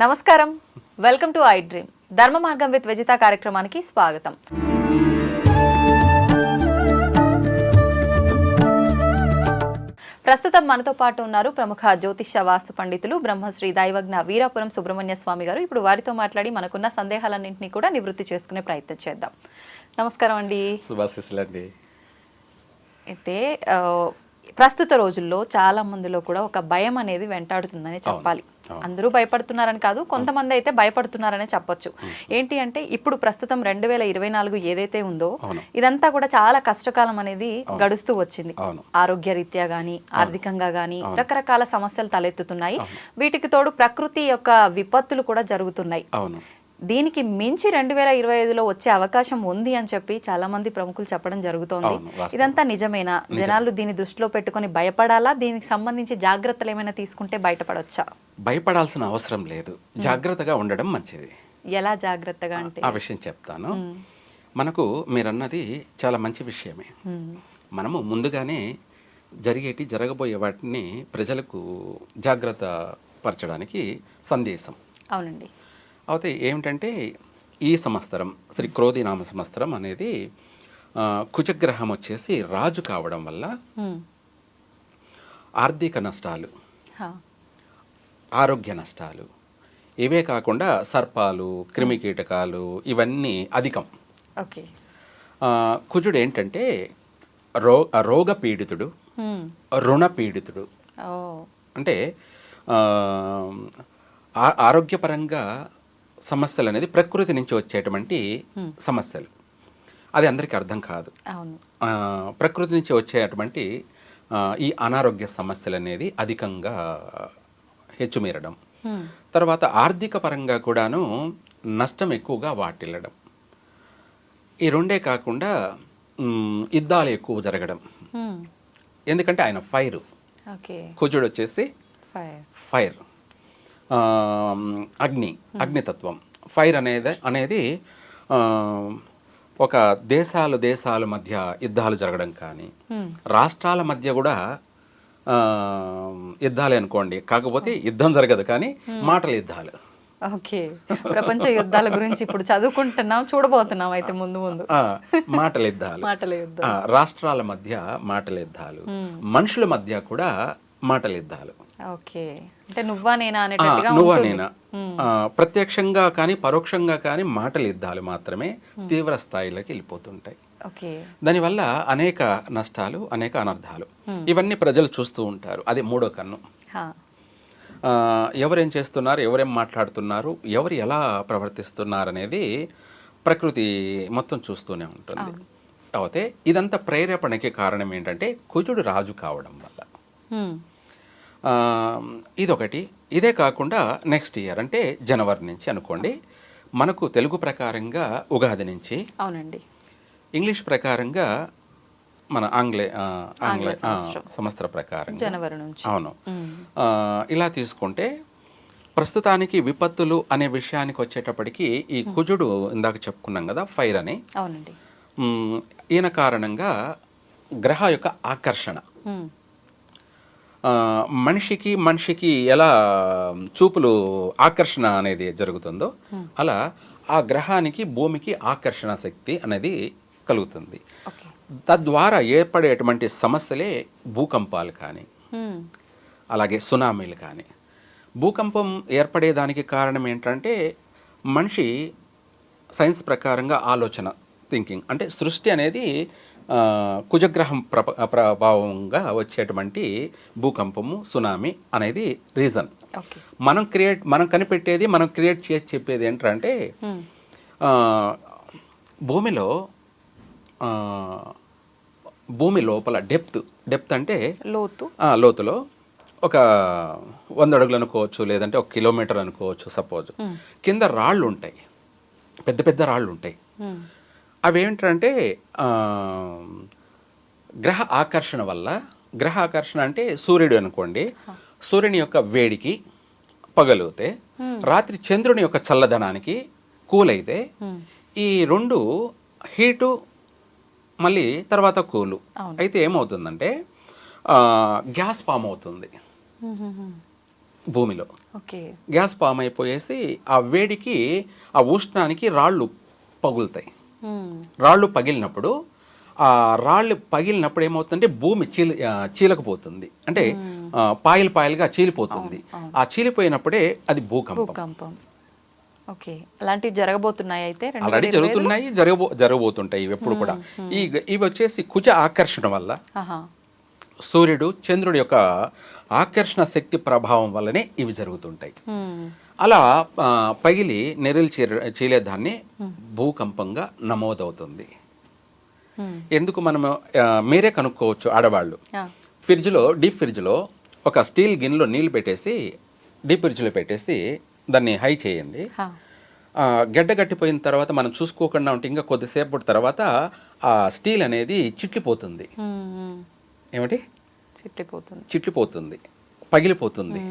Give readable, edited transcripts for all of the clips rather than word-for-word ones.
నమస్కారం, welcome to I dream. ధర్మ మార్గం విత్ విజిత కార్యక్రమానికి స్వాగతం. ప్రస్తుతం మనతో పాటు ఉన్నారు ప్రముఖ జ్యోతిష్య వాస్తు పండితులు బ్రహ్మశ్రీ దైవజ్ఞ వీరాపురం సుబ్రహ్మణ్య స్వామి గారు. ఇప్పుడు వారితో మాట్లాడి మనకున్న సందేహాలన్నింటినీ కూడా నివృత్తి చేసుకునే ప్రయత్నం చేద్దాం. నమస్కారం అండి. శుభాశీస్సులండి. అయితే ప్రస్తుత రోజుల్లో చాలా మందిలో కూడా ఒక భయం అనేది వెంటాడుతుందని చెప్పాలి. అందరూ భయపడుతున్నారని కాదు, కొంతమంది అయితే భయపడుతున్నారనే చెప్పొచ్చు. ఏంటి అంటే ఇప్పుడు ప్రస్తుతం 2024 ఏదైతే ఉందో ఇదంతా కూడా చాలా కష్టకాలం అనేది గడుస్తూ వచ్చింది. ఆరోగ్య రీత్యా గానీ, ఆర్థికంగా గానీ రకరకాల సమస్యలు తలెత్తుతున్నాయి. వీటికి తోడు ప్రకృతి యొక్క విపత్తులు కూడా జరుగుతున్నాయి. దీనికి మించి 2025లో వచ్చే అవకాశం ఉంది అని చెప్పి చాలా మంది ప్రముఖులు చెప్పడం జరుగుతోంది. ఇదంతా నిజమేనా? జనాలు దీన్ని దృష్టిలో పెట్టుకొని భయపడాలా? దీనికి సంబంధించి జాగ్రత్తలు ఏమైనా తీసుకుంటే బయటపడొచ్చా? భయపడాల్సిన అవసరం లేదు, జాగ్రత్తగా ఉండడం మంచిది. ఎలా జాగ్రత్తగా అంటే ఆ విషయం చెప్తాను. మనకు మీరన్నది చాలా మంచి విషయమే. మనము ముందుగానే జరగబోయే వాటిని ప్రజలకు జాగ్రత్త పరచడానికి సందేశం. అవునండి. అయితే ఏమిటంటే ఈ సంవత్సరం శ్రీ క్రోధినామ సంవత్సరం అనేది కుజగ్రహం వచ్చేసి రాజు కావడం వల్ల ఆర్థిక నష్టాలు, ఆరోగ్య నష్టాలు, ఇవే కాకుండా సర్పాలు, క్రిమికీటకాలు ఇవన్నీ అధికం. కుజుడు ఏంటంటే రోగ పీడితుడు, రుణ పీడితుడు. అంటే ఆరోగ్యపరంగా సమస్యలు అనేది ప్రకృతి నుంచి వచ్చేటువంటి సమస్యలు. అది అందరికీ అర్థం కాదు. ప్రకృతి నుంచి వచ్చేటువంటి ఈ అనారోగ్య సమస్యలు అనేది అధికంగా హెచ్చుమీరడం, తర్వాత ఆర్థిక పరంగా కూడాను నష్టం ఎక్కువగా వాటిల్లడం, ఈ రెండే కాకుండా యుద్ధాలు ఎక్కువ జరగడం. ఎందుకంటే ఆయన ఫైర్, కుజుడు వచ్చేసి ఫైర్, అగ్నితత్వం. ఫైర్ అనేది ఒక దేశాల మధ్య యుద్ధాలు జరగడం కానీ, రాష్ట్రాల మధ్య కూడా యుద్ధాలే అనుకోండి. కాకపోతే యుద్ధం జరగదు కానీ మాటల యుద్ధాలు. ఓకే, ప్రపంచ యుద్ధాల గురించి ఇప్పుడు చదువుకుంటున్నాం, చూడబోతున్నాం. అయితే ముందు మాటల యుద్ధాలు, రాష్ట్రాల మధ్య మాటల యుద్ధాలు, మనుషుల మధ్య కూడా మాటల యుద్ధాలు. ఓకే, అంటే నువ్వా నేనా ప్రత్యక్షంగా కానీ పరోక్షంగా కానీ మాటల యుద్ధాలు మాత్రమే తీవ్ర స్థాయిలోకి వెళ్ళిపోతుంటాయి. దానివల్ల అనేక నష్టాలు, అనేక అనర్థాలు ఇవన్నీ ప్రజలు చూస్తూ ఉంటారు. అది మూడో కన్ను. ఎవరేం చేస్తున్నారు, ఎవరేం మాట్లాడుతున్నారు, ఎవరు ఎలా ప్రవర్తిస్తున్నారు అనేది ప్రకృతి మొత్తం చూస్తూనే ఉంటుంది. అయితే ఇదంతా ప్రేరేపణకి కారణం ఏంటంటే కుజుడు రాజు కావడం వల్ల. ఇదొకటి. ఇదే కాకుండా నెక్స్ట్ ఇయర్ అంటే జనవరి నుంచి అనుకోండి, మనకు తెలుగు ప్రకారంగా ఉగాది నుంచి, అవునండి, ఇంగ్లీష్ ప్రకారంగా మన ఆంగ్ల సంవత్సర ప్రకారం జనవరి నుంచి. అవును. ఇలా తీసుకుంటే ప్రస్తుతానికి విపత్తులు అనే విషయానికి వచ్చేటప్పటికి ఈ కుజుడు ఇందాక చెప్పుకున్నాం కదా, ఫైర్ అని. అవునండి. ఈయన కారణంగా గ్రహ యొక్క ఆకర్షణ, మనిషికి ఎలా చూపులు ఆకర్షణ అనేది జరుగుతుందో అలా ఆ గ్రహానికి భూమికి ఆకర్షణ శక్తి అనేది కలుగుతుంది. తద్వారా ఏర్పడేటువంటి సమస్యలే భూకంపాలు కానీ, అలాగే సునామీలు కానీ. భూకంపం ఏర్పడేదానికి కారణం ఏంటంటే మనిషి సైన్స్ ప్రకారంగా ఆలోచన, థింకింగ్. అంటే సృష్టి అనేది కుజగ్రహం ప్రభావంగా వచ్చేటువంటి భూకంపము, సునామీ అనేది రీజన్. మనం కనిపెట్టేది, మనం క్రియేట్ చేసి చెప్పేది ఏంటంటే భూమి లోపల డెప్త్ అంటే లోతులో ఒక 100 అడుగులు అనుకోవచ్చు, లేదంటే 1 కిలోమీటర్ అనుకోవచ్చు. సపోజ్ కింద రాళ్ళు ఉంటాయి, పెద్ద పెద్ద రాళ్ళు ఉంటాయి. అవేంటంటే గ్రహ ఆకర్షణ వల్ల, గ్రహ ఆకర్షణ అంటే సూర్యుడు అనుకోండి, సూర్యుని యొక్క వేడికి పగలితే, రాత్రి చంద్రుని యొక్క చల్లదనానికి కూల్ అయితే, ఈ రెండు హీటు మళ్ళీ తర్వాత కూలు అయితే ఏమవుతుందంటే గ్యాస్ ఫామ్ అవుతుంది. భూమిలో. ఓకే. గ్యాస్ ఫామ్ అయిపోయేసి ఆ వేడికి ఆ ఉష్ణానికి రాళ్ళు పగులుతాయి. రాళ్ళు పగిలినప్పుడు ఆ రాళ్ళు పగిలినప్పుడు ఏమవుతుందంటే భూమి చీలకపోతుంది, అంటే పాయలు పాయలుగా చీలిపోతుంది. ఆ చీలిపోయినప్పుడే అది భూకంపం. ఓకే. అలాంటివి జరగబోతున్నాయి అయితే ఆల్రెడీ జరుగుతున్నాయి, జరగబోతుంటాయి ఇవి ఎప్పుడు కూడా. ఇవి వచ్చేసి కుజ ఆకర్షణ వల్ల, సూర్యుడు చంద్రుడి యొక్క ఆకర్షణ శక్తి ప్రభావం వల్లనే ఇవి జరుగుతుంటాయి. అలా పగిలి నెరలు చీలేదాన్ని భూకంపంగా నమోదవుతుంది. ఎందుకు మనము మీరే కనుక్కోవచ్చు ఆడవాళ్ళు. డీప్ ఫ్రిడ్జ్లో ఒక స్టీల్ గిన్నెలో నీళ్లు పెట్టేసి డీప్ ఫ్రిడ్జ్లో పెట్టేసి దాన్ని హై చేయండి. గడ్డ కట్టిపోయిన తర్వాత మనం చూసుకోకుండా ఉంటే ఇంకా కొద్దిసేపటి తర్వాత ఆ స్టీల్ అనేది చిట్లిపోతుంది. ఏమిటి? చిట్లిపోతుంది, పగిలిపోతుంది.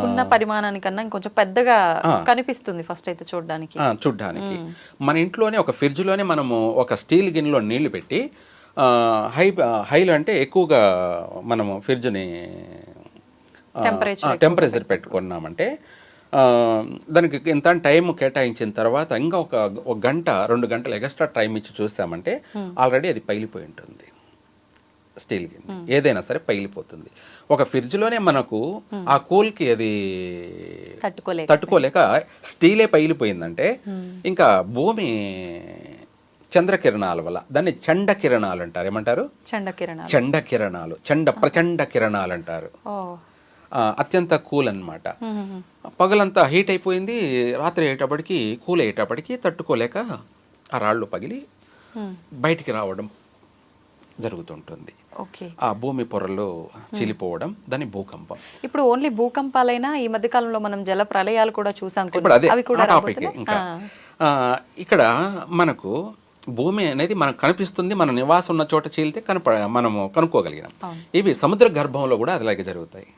ఉన్న పరిమాణానికన్నా ఇంకొంచెం పెద్దగా కనిపిస్తుంది ఫస్ట్ అయితే చూడడానికి. మన ఇంట్లోనే ఒక ఫ్రిడ్జ్లోనే మనము ఒక స్టీల్ గిన్నెలో నీళ్లు పెట్టి హైలో అంటే ఎక్కువగా మనము ఫ్రిడ్జ్ని టెంపరేచర్ పెట్టుకున్నామంటే దానికి ఇంత టైం కేటాయించిన తర్వాత ఇంకా ఒక గంట 2 గంటలు ఎక్స్ట్రా టైం ఇచ్చి చూసామంటే ఆల్రెడీ అది పగిలిపోయి ఉంటుంది. స్టీల్ గిన్నె ఏదైనా సరే పగిలిపోతుంది. ఒక ఫ్రిడ్జ్లోనే మనకు ఆ కూల్కి అది తట్టుకోలేక స్టీలే పగిలిపోయిందంటే ఇంకా భూమి చంద్రకిరణాల వల్ల, దాన్ని చండ కిరణాలు అంటారు. ఏమంటారు? ప్రచండ కిరణాలు అంటారు. అత్యంత కూల్ అన్నమాట. పగలంతా హీట్ అయిపోయింది, రాత్రి అయ్యేటప్పటికి కూల్ అయ్యేటప్పటికి తట్టుకోలేక ఆ రాళ్ళు పగిలి బయటికి రావడం జరుగుతుంటుంది. ఆ భూమి పొరలు చీలిపోవడం, దాన్ని భూకంపం. ఇప్పుడు ఓన్లీ భూకంపాలైనా ఈ మధ్య కాలంలో మనం జల ప్రళయాలు కూడా చూసాం. ఇక్కడ మనకు భూమి అనేది మనకు కనిపిస్తుంది, మన నివాసం ఉన్న చోట చీలితే మనము కనుక్కోగలిగినాం. ఇవి సముద్ర గర్భంలో కూడా అలాగే జరుగుతాయి.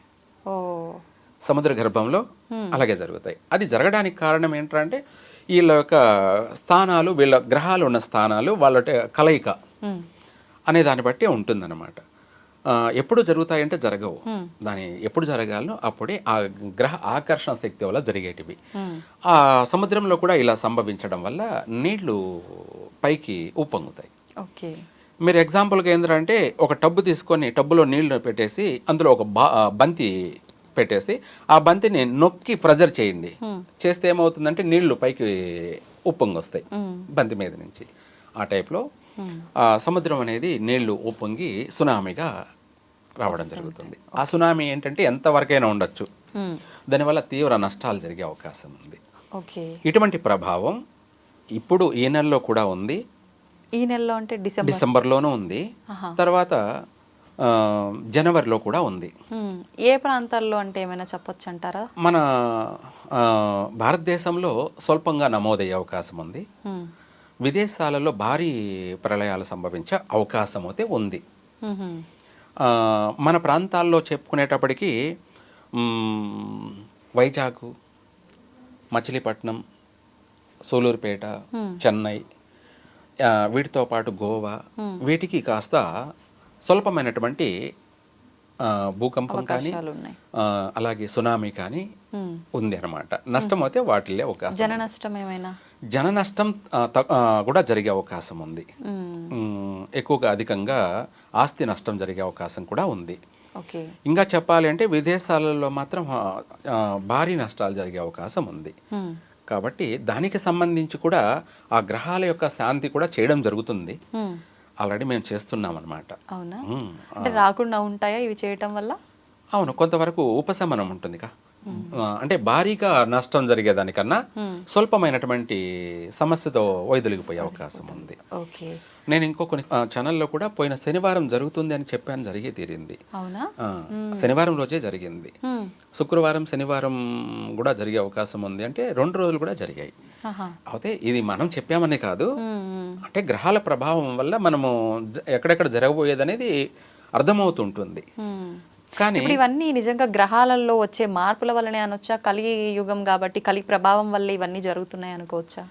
సముద్ర గర్భంలో అలాగే జరుగుతాయి. అది జరగడానికి కారణం ఏంటంటే వీళ్ళ యొక్క స్థానాలు, వీళ్ళ గ్రహాలు ఉన్న స్థానాలు, వాళ్ళ కలయిక అనే దాన్ని బట్టి ఉంటుందన్నమాట. ఎప్పుడు జరుగుతాయంటే జరగవు. దాని ఎప్పుడు జరగాలో అప్పుడే ఆ గ్రహ ఆకర్షణ శక్తి వల్ల జరిగేటివి. ఆ సముద్రంలో కూడా ఇలా సంభవించడం వల్ల నీళ్లు పైకి ఉప్పొంగుతాయి. మీరు ఎగ్జాంపుల్గా ఏంటంటే ఒక టబ్బు తీసుకొని టబ్బులో నీళ్లు పెట్టేసి అందులో ఒక బంతి పెట్టేసి ఆ బంతిని నొక్కి ప్రెజర్ చేయండి. చేస్తే ఏమవుతుందంటే నీళ్లు పైకి ఉప్పొంగి వస్తాయి బంతి మీద నుంచి. ఆ టైప్లో సముద్రం అనేది నీళ్లు ఉప్పొంగి సునామీగా రావడం జరుగుతుంది. ఆ సునామీ ఏంటంటే ఎంతవరకైనా ఉండొచ్చు. దానివల్ల తీవ్ర నష్టాలు జరిగే అవకాశం ఉంది. ఇటువంటి ప్రభావం ఇప్పుడు ఈ నెలలో కూడా ఉంది. ఈ నెలలో అంటే డిసెంబర్లోనూ ఉంది, తర్వాత జనవరిలో కూడా ఉంది. ఏ ప్రాంతాల్లో అంటే ఏమైనా చెప్పొచ్చు అంటారా? మన భారతదేశంలో స్వల్పంగా నమోదయ్యే అవకాశం ఉంది. విదేశాలలో భారీ ప్రళయాలు సంభవించే అవకాశం అయితే ఉంది. మన ప్రాంతాల్లో చెప్పుకునేటప్పటికీ వైజాగ్, మచిలీపట్నం, సూలూరుపేట, చెన్నై, వీటితో పాటు గోవా, వీటికి కాస్త స్వల్పమైనటువంటి భూకంపం కానీ అలాగే సునామీ కానీ ఉంది అన్నమాట. నష్టం అయితే వాటిల్లే అవకాశం. జన నష్టం కూడా జరిగే అవకాశం ఉంది. ఎక్కువగా అధికంగా ఆస్తి నష్టం జరిగే అవకాశం కూడా ఉంది. ఇంకా చెప్పాలి అంటే విదేశాలలో మాత్రం భారీ నష్టాలు జరిగే అవకాశం ఉంది. కాబట్టి దానికి సంబంధించి కూడా ఆ గ్రహాల యొక్క శాంతి కూడా చేయడం జరుగుతుంది. ఆల్రెడీ మేము చేస్తున్నాం అన్నమాట. అవునా? అంటే రాకుండా ఉంటాయా ఇవి చేయటం వల్ల? అవును, కొంతవరకు ఉపశమనం ఉంటుంది. అంటే భారీగా నష్టం జరిగేదానికన్నా స్వల్పమైనటువంటి సమస్యతో వైదొలిగిపోయే అవకాశం ఉంది. నేను ఇంకో కొన్ని ఛానల్లో కూడా పోయిన శనివారం జరుగుతుంది అని చెప్పాను, జరిగి తీరింది. శనివారం రోజే జరిగింది. శుక్రవారం, శనివారం కూడా జరిగే అవకాశం ఉంది. అంటే 2 రోజులు కూడా జరిగాయి. అయితే ఇది మనం చెప్పామనే కాదు, అంటే గ్రహాల ప్రభావం వల్ల మనము ఎక్కడెక్కడ జరగబోయేది అనేది అర్థమవుతుంటుంది. కానీ ఇవన్నీ నిజంగా గ్రహాలలో వచ్చే మార్పుల వల్లనే అనొచ్చా? కలి యుగం కాబట్టి కలి ప్రభావం వల్ల ఇవన్నీ జరుగుతున్నాయి అనుకోవచ్చా?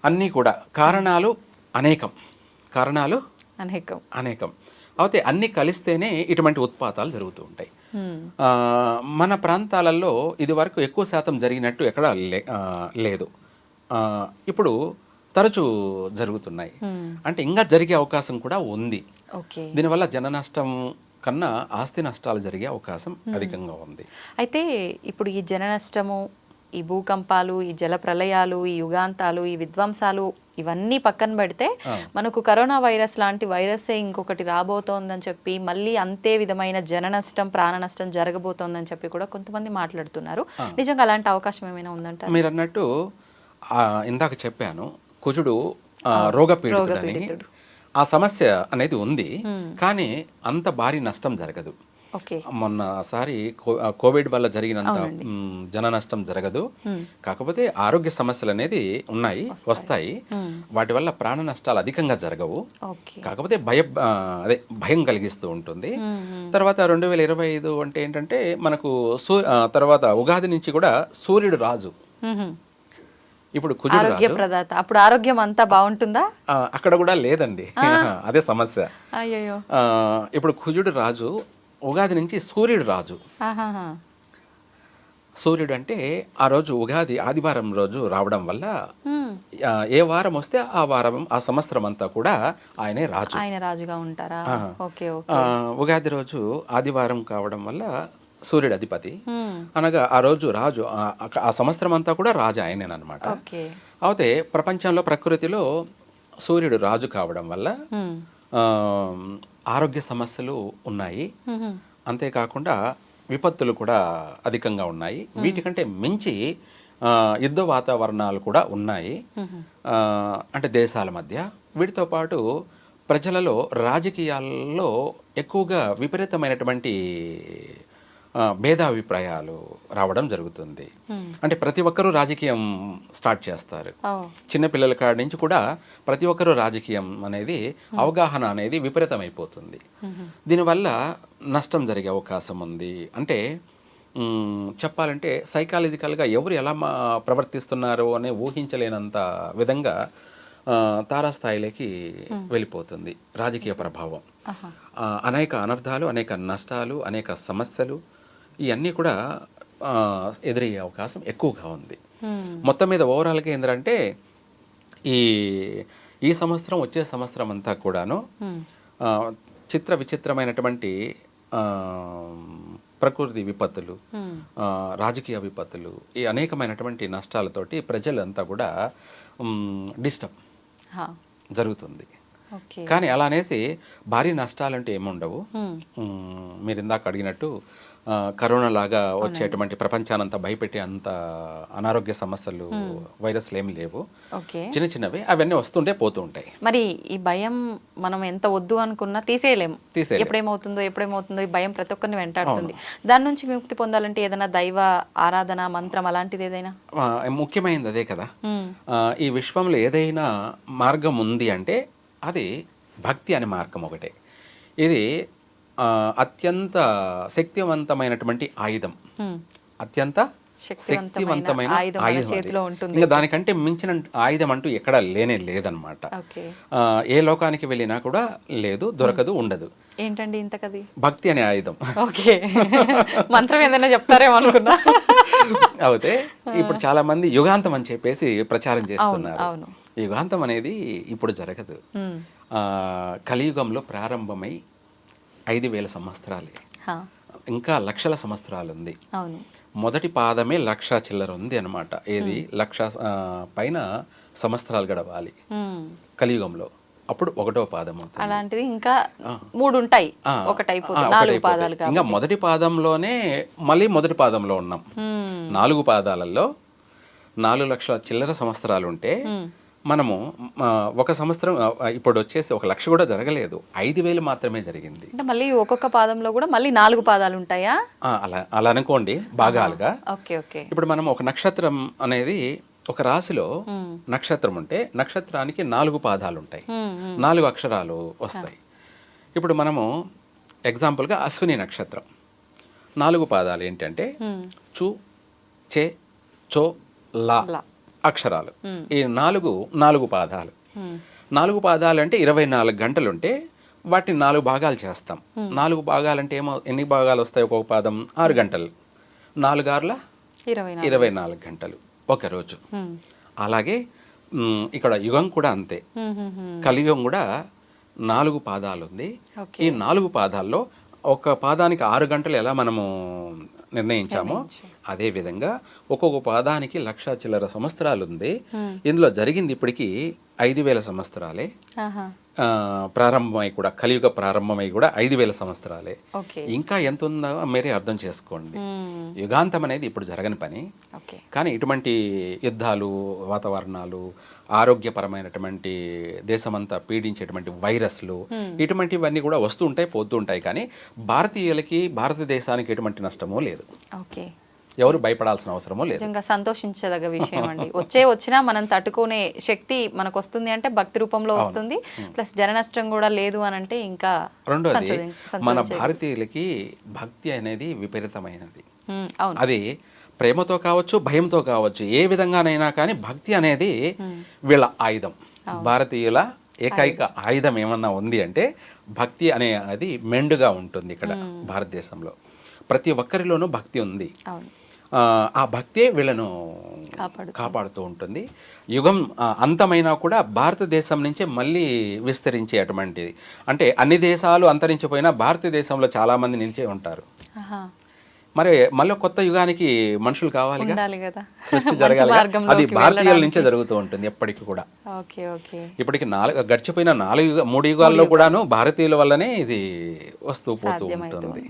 అన్నీ కూడా కారణాలు అనేకం. అయితే అన్నీ కలిస్తేనే ఇటువంటి ఉత్పాతాలు జరుగుతూ ఉంటాయి. మన ప్రాంతాలలో ఇది వరకు ఎక్కువ శాతం జరిగినట్టు ఎక్కడా లేదు. ఇప్పుడు తరచూ జరుగుతున్నాయి. అంటే ఇంకా జరిగే అవకాశం కూడా ఉంది. దీనివల్ల జన నష్టం కన్నా ఆస్తి నష్టాలు జరిగే అవకాశం అధికంగా ఉంది. అయితే ఇప్పుడు ఈ జన నష్టము, ఈ భూకంపాలు, ఈ జల ప్రళయాలు, ఈ యుగాంతాలు, ఈ విధ్వంసాలు ఇవన్నీ పక్కన పెడితే మనకు కరోనా వైరస్ లాంటి వైరసే ఇంకొకటి రాబోతోందని చెప్పి మళ్ళీ అంతే విధమైన జన నష్టం, ప్రాణ నష్టం జరగబోతోందని చెప్పి కూడా కొంతమంది మాట్లాడుతున్నారు. నిజంగా అలాంటి అవకాశం ఏమైనా ఉందంటారా? మీరు అన్నట్టు ఇందాక చెప్పాను, కుజుడు రోగపీడితుడని. ఆ సమస్య అనేది ఉంది, కానీ అంత భారీ నష్టం జరగదు. మొన్నసారి కోవిడ్ వల్ల జరిగినంత జన నష్టం జరగదు. కాకపోతే ఆరోగ్య సమస్యలు అనేది ఉన్నాయి, వస్తాయి. వాటి వల్ల ప్రాణ నష్టాలు అధికంగా జరగవు. కాకపోతే భయం కలిగిస్తూ ఉంటుంది. తర్వాత 2025 అంటే ఏంటంటే మనకు తర్వాత ఉగాది నుంచి కూడా సూర్యుడు రాజు. ఇప్పుడు కుజుడు రాజు. అప్పుడు ఆరోగ్యం అంతా బాగుంటుందా? అక్కడ కూడా లేదండి, అదే సమస్య. ఇప్పుడు కుజుడు రాజు, ఉగాది నుంచి సూర్యుడు రాజు. సూర్యుడు అంటే ఆ రోజు ఉగాది ఆదివారం రోజు రావడం వల్ల ఏ వారం వస్తే ఆ వారం, ఆ సంవత్సరం అంతా కూడా ఆయనే రాజు. ఆయన రాజుగా ఉంటారా? ఉగాది రోజు ఆదివారం కావడం వల్ల సూర్యుడు అధిపతి. అనగా ఆ రోజు రాజు, ఆ సంవత్సరం అంతా కూడా రాజు ఆయనేనమాట. అయితే ప్రపంచంలో, ప్రకృతిలో సూర్యుడు రాజు కావడం వల్ల ఆరోగ్య సమస్యలు ఉన్నాయి. అంతేకాకుండా విపత్తులు కూడా అధికంగా ఉన్నాయి. వీటికంటే మించి యుద్ధ వాతావరణాలు కూడా ఉన్నాయి, అంటే దేశాల మధ్య. వీటితో పాటు ప్రజలలో, రాజకీయాల్లో ఎక్కువగా విపరీతమైనటువంటి భేదాభిప్రాయాలు రావడం జరుగుతుంది. అంటే ప్రతి ఒక్కరూ రాజకీయం స్టార్ట్ చేస్తారు. చిన్నపిల్లల కాడి నుంచి కూడా ప్రతి ఒక్కరూ రాజకీయం అనేది, అవగాహన అనేది విపరీతమైపోతుంది. దీనివల్ల నష్టం జరిగే అవకాశం ఉంది. అంటే చెప్పాలంటే సైకాలజికల్గా ఎవరు ఎలా ప్రవర్తిస్తున్నారో అనే ఊహించలేనంత విధంగా తారాస్థాయిలోకి వెళ్ళిపోతుంది రాజకీయ ప్రభావం. అనేక అనర్థాలు, అనేక నష్టాలు, అనేక సమస్యలు ఇవన్నీ కూడా ఎదురయ్యే అవకాశం ఎక్కువగా ఉంది. మొత్తం మీద ఓవరాల్గా ఏంటంటే ఈ సంవత్సరం, వచ్చే సంవత్సరం అంతా కూడాను విచిత్రమైనటువంటి ప్రకృతి విపత్తులు, రాజకీయ విపత్తులు, ఈ అనేకమైనటువంటి నష్టాలతోటి ప్రజలంతా కూడా డిస్టర్బ్ జరుగుతుంది. కానీ అలా అనేసి భారీ నష్టాలంటే ఏముండవు. మీరు ఇందాక అడిగినట్టు కరోనా లాగా వచ్చేటువంటి ప్రపంచానంతా భయపెట్టే అంత అనారోగ్య సమస్యలు, వైరస్లు ఏమి లేవు. చిన్న చిన్నవి అవన్నీ వస్తుంటే పోతూ ఉంటాయి. మరి ఈ భయం మనం ఎంత వద్దు అనుకున్నా తీసేయలేము. ఎప్పుడేమవుతుందో ఈ భయం ప్రతి ఒక్కరిని వెంటాడుతుంది. దాని నుంచి విముక్తి పొందాలంటే ఏదైనా దైవ ఆరాధన, మంత్రం అలాంటిది ఏదైనా? ముఖ్యమైనది అదే కదా. ఈ విశ్వంలో ఏదైనా మార్గం ఉంది అంటే అది భక్తి అనే మార్గం ఒకటే. ఇది అత్యంత శక్తివంతమైనటువంటి ఆయుధం, అత్యంత శక్తివంతమైన ఆయుధం. ఇంకా దానికంటే మించిన ఆయుధం అంటూ ఎక్కడా లేదనమాట. ఏ లోకానికి వెళ్ళినా కూడా లేదు, దొరకదు, ఉండదు. ఏంటండి ఇంతకది? భక్తి అనే ఆయుధం. ఓకే, మంత్రం ఏదైనా చెప్తారేమో అనుకున్నా. అయితే ఇప్పుడు చాలా మంది యుగాంతం అని చెప్పేసి ప్రచారం చేస్తున్నారు. యుగాంతం అనేది ఇప్పుడు జరగదు. కలియుగంలో ప్రారంభమై 5,000 సంవత్సరాలే, ఇంకా లక్షల సంవత్సరాలు ఉంది. మొదటి పాదమే 1,00,000 చిల్లర ఉంది అనమాట. ఏది 1,00,000 పైన సంవత్సరాలు గడవాలి కలియుగంలో, అప్పుడు 1వ పాదం అవుతుంది. అలాంటిది ఇంకా 3 ఉంటాయి, ఇంకా మొదటి పాదంలోనే మళ్ళీ మొదటి పాదంలో ఉన్నాం. 4 పాదాలలో 4,00,000 చిల్లర సంవత్సరాలు ఉంటే మనము ఒక సంవత్సరం ఇప్పుడు వచ్చేసి 1,00,000 కూడా జరగలేదు, 5,000 మాత్రమే జరిగింది. అంటే మళ్ళీ ఒక్కొక్క పాదంలో కూడా మళ్ళీ 4 పాదాలు ఉంటాయా? అలా అనుకోండి భాగాలుగా. ఇప్పుడు మనం ఒక నక్షత్రం అనేది, ఒక రాశిలో నక్షత్రం ఉంటే నక్షత్రానికి 4 పాదాలు ఉంటాయి, 4 అక్షరాలు వస్తాయి. ఇప్పుడు మనము ఎగ్జాంపుల్గా అశ్విని నక్షత్రం 4 పాదాలు ఏంటంటే చు, చే, చో, లా అక్షరాలు. ఈ 4 పాదాలు. 4 పాదాలు అంటే 24 గంటలు ఉంటే వాటిని 4 భాగాలు చేస్తాం. 4 భాగాలంటే ఎన్ని భాగాలు వస్తాయి? ఒక్కొక్క పాదం 6 గంటలు, 4 ఆరుల 24 గంటలు ఒక రోజు. అలాగే ఇక్కడ యుగం కూడా అంతే. కలియుగం కూడా 4 పాదాలు ఉంది. ఈ 4 పాదాల్లో ఒక పాదానికి 6 గంటలు ఎలా మనము నిర్ణయించామో అదే విధంగా ఒక్కొక్క పాదానికి 1,00,000 చిల్లర సంవత్సరాలు ఉంది. ఇందులో జరిగింది ఇప్పటికీ 5,000 సంవత్సరాలే. ప్రారంభమై కూడా కలియుగ ప్రారంభమై కూడా 5,000 సంవత్సరాలే. ఇంకా ఎంత ఉందో మీరే అర్థం చేసుకోండి. యుగాంతం అనేది ఇప్పుడు జరగని పని. కానీ ఇటువంటి యుద్ధాలు, వాతావరణాలు, ఆరోగ్యపరమైనటువంటి దేశమంతా పీడించేటువంటి వైరస్లు, ఇటువంటివన్నీ కూడా వస్తూ ఉంటాయి, పోతూ ఉంటాయి. కానీ భారతీయులకి, భారతదేశానికి ఎటువంటి నష్టమూ లేదు. ఎవరు భయపడాల్సిన అవసరమో లేదు. నిజంగా సంతోషించదగ్గ విషయం అండి. వచ్చినా మనం తట్టుకునే శక్తి మనకు వస్తుంది అంటే భక్తి రూపంలో వస్తుంది. ప్లస్ జన నష్టం కూడా లేదు అని అంటే ఇంకా. రెండోది, మన భారతీయులకి భక్తి అనేది విపరీతమైనది. అది ప్రేమతో కావచ్చు, భయంతో కావచ్చు, ఏ విధంగానైనా కానీ భక్తి అనేది వీళ్ళ ఆయుధం. భారతీయుల ఏకైక ఆయుధం ఏమన్నా ఉంది అంటే భక్తి అనే అది మెండుగా ఉంటుంది ఇక్కడ భారతదేశంలో. ప్రతి ఒక్కరిలోనూ భక్తి ఉంది. ఆ భక్తే వీళ్ళను కాపాడుతూ ఉంటుంది. యుగం అంతమైనా కూడా భారతదేశం నుంచే మళ్ళీ విస్తరించే అటువంటిది. అంటే అన్ని దేశాలు అంతరించిపోయినా భారతదేశంలో చాలా మంది నిలిచే ఉంటారు. మరి మళ్ళీ కొత్త యుగానికి మనుషులు కావాలి కదా, సృష్టి జరగాలి. అది భారతీయుల నుంచే జరుగుతూ ఉంటుంది ఎప్పటికీ కూడా. ఇప్పటికి గడిచిపోయిన 3 యుగాల్లో కూడాను భారతీయుల వల్లనే ఇది వస్తూ పోతూ ఉంటుంది.